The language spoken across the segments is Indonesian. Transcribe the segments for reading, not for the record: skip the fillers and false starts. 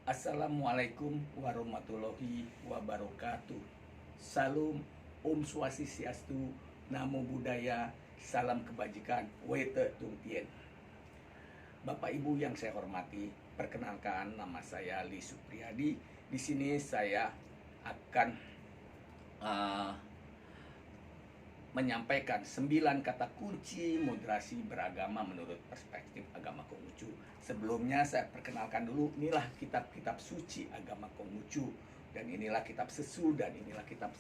Assalamualaikum warahmatullahi wabarakatuh. Salam, Om Swastiastu, Namo Buddhaya, Salam Kebajikan, Wete Tung Tien. Bapak Ibu yang saya hormati, perkenalkan nama saya Li Supriyadi. Di sini saya akan menyampaikan 9 kata kunci moderasi beragama menurut perspektif agama Konghucu. Sebelumnya saya perkenalkan dulu, inilah kitab-kitab suci agama Konghucu, dan inilah kitab Sesu, dan inilah kitab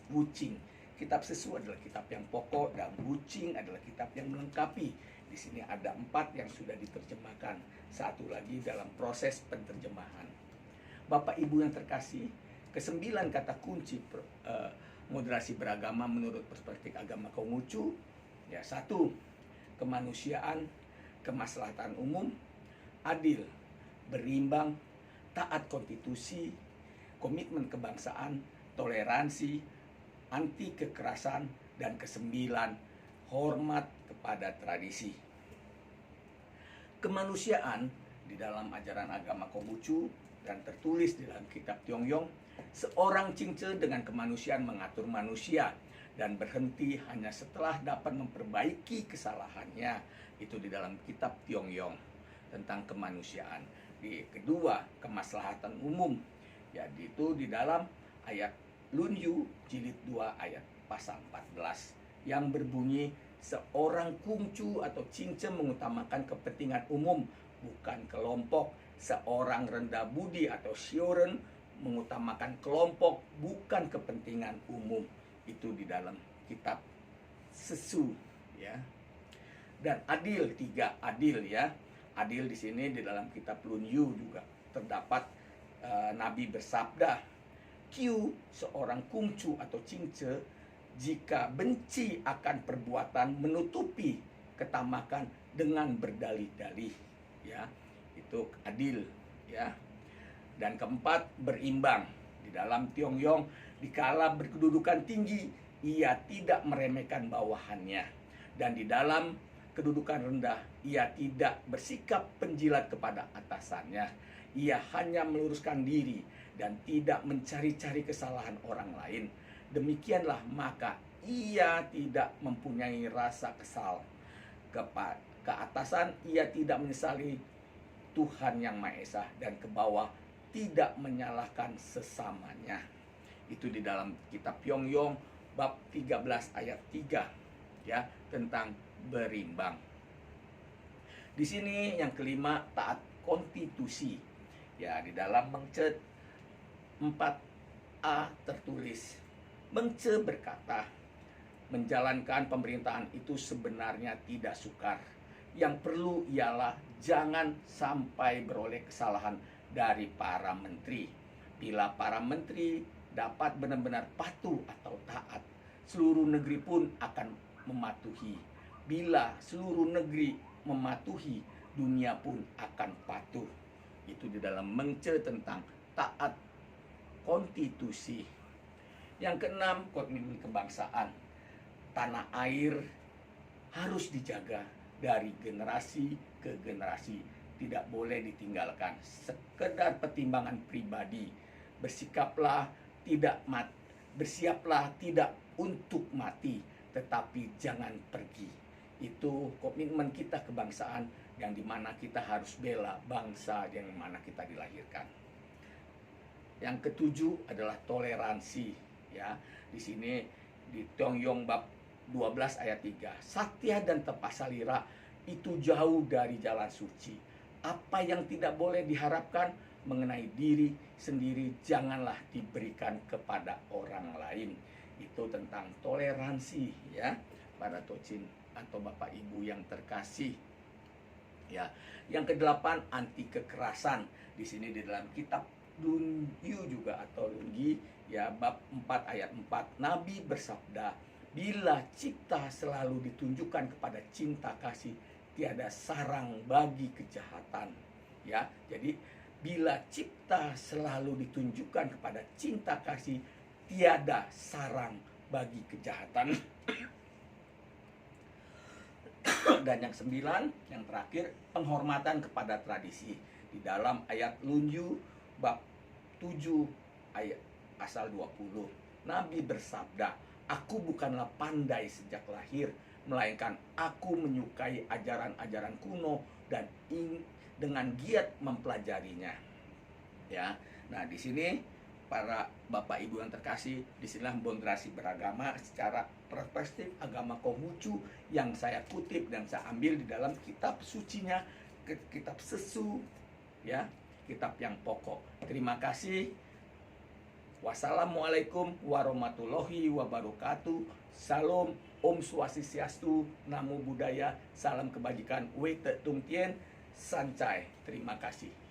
Wuching. Kitab Sesu adalah kitab yang pokok, dan Wuching adalah kitab yang melengkapi. Di sini ada 4 yang sudah diterjemahkan, satu lagi dalam proses penterjemahan. Bapak Ibu yang terkasih, ke-9 kata kunci moderasi beragama menurut perspektif agama Konghucu, ya, 1. Kemanusiaan, kemaslahatan umum, adil, berimbang, taat konstitusi, komitmen kebangsaan, toleransi, anti kekerasan, dan ke-9, hormat kepada tradisi. Kemanusiaan di dalam ajaran agama Konghucu dan tertulis di dalam kitab Tiongyong, seorang Chingce dengan kemanusiaan mengatur manusia dan berhenti hanya setelah dapat memperbaiki kesalahannya. Itu di dalam kitab Tiongyong tentang kemanusiaan. Di kedua, kemaslahatan umum, yaitu di dalam ayat Lunyu jilid 2 ayat pasal 14 yang berbunyi, seorang kungcu atau Chingce mengutamakan kepentingan umum bukan kelompok. Seorang rendah budi atau Shioren mengutamakan kelompok bukan kepentingan umum. Itu di dalam kitab Sesu, ya. Dan adil, 3, adil, ya. Adil di sini di dalam kitab Lunyu juga terdapat Nabi bersabda, Q, seorang kungcu atau Chingce, jika benci akan perbuatan menutupi ketamakan dengan berdalih-dalih, ya. Itu adil, ya. Dan keempat, berimbang. Di dalam Tiongyong, dikala berkedudukan tinggi, ia tidak meremehkan bawahannya. Dan di dalam kedudukan rendah, ia tidak bersikap penjilat kepada atasannya. Ia hanya meluruskan diri dan tidak mencari-cari kesalahan orang lain. Demikianlah maka ia tidak mempunyai rasa kesal. Ke atasan ia tidak menyesali Tuhan yang Maha Esa, dan ke bawah tidak menyalahkan sesamanya. Itu di dalam kitab Tiongyong bab 13 ayat 3, ya, tentang berimbang. Di sini yang kelima, taat konstitusi. Ya, di dalam Mengce 4a tertulis, Mengce berkata, menjalankan pemerintahan itu sebenarnya tidak sukar. Yang perlu ialah jangan sampai beroleh kesalahan dari para menteri. Bila para menteri dapat benar-benar patuh atau taat, seluruh negeri pun akan mematuhi. Bila seluruh negeri mematuhi, dunia pun akan patuh. Itu di dalam Mengce tentang taat konstitusi. Yang keenam, komitmen kebangsaan. Tanah air harus dijaga dari generasi ke generasi, tidak boleh ditinggalkan sekedar pertimbangan pribadi. Bersiaplah tidak untuk mati, tetapi jangan pergi. Itu komitmen kita kebangsaan, yang dimana kita harus bela bangsa yang mana kita dilahirkan. Yang ketujuh adalah toleransi, ya. Di sini di Tiongyong bab 12 ayat 3, Satya dan Tapasalira itu jauh dari jalan suci. Apa yang tidak boleh diharapkan mengenai diri sendiri janganlah diberikan kepada orang lain. Itu tentang toleransi, ya, para Tocin atau Bapak Ibu yang terkasih. Ya, yang kedelapan, anti kekerasan. Di sini di dalam kitab Lunyu juga atau Lungi, ya, bab 4 ayat 4, Nabi bersabda, bila cipta selalu ditunjukkan kepada cinta kasih, tiada sarang bagi kejahatan. Ya, jadi bila cipta selalu ditunjukkan kepada cinta kasih, tiada sarang bagi kejahatan. Dan yang 9, yang terakhir, penghormatan kepada tradisi. Di dalam ayat Lunyu bab 7 ayat pasal 20. Nabi bersabda, "Aku bukanlah pandai sejak lahir, melainkan aku menyukai ajaran-ajaran kuno dan dengan giat mempelajarinya." Ya. Nah, di sini para Bapak Ibu yang terkasih, disinilah moderasi beragama secara perspektif agama Konghucu yang saya kutip dan saya ambil di dalam kitab sucinya, kitab Sesu, ya, kitab yang pokok. Terima kasih. Wassalamualaikum warahmatullahi wabarakatuh. Salam, Om Swastiastu, Namo Buddhaya, salam kebajikan, Wei Te Tung Tien, Sancai. Terima kasih.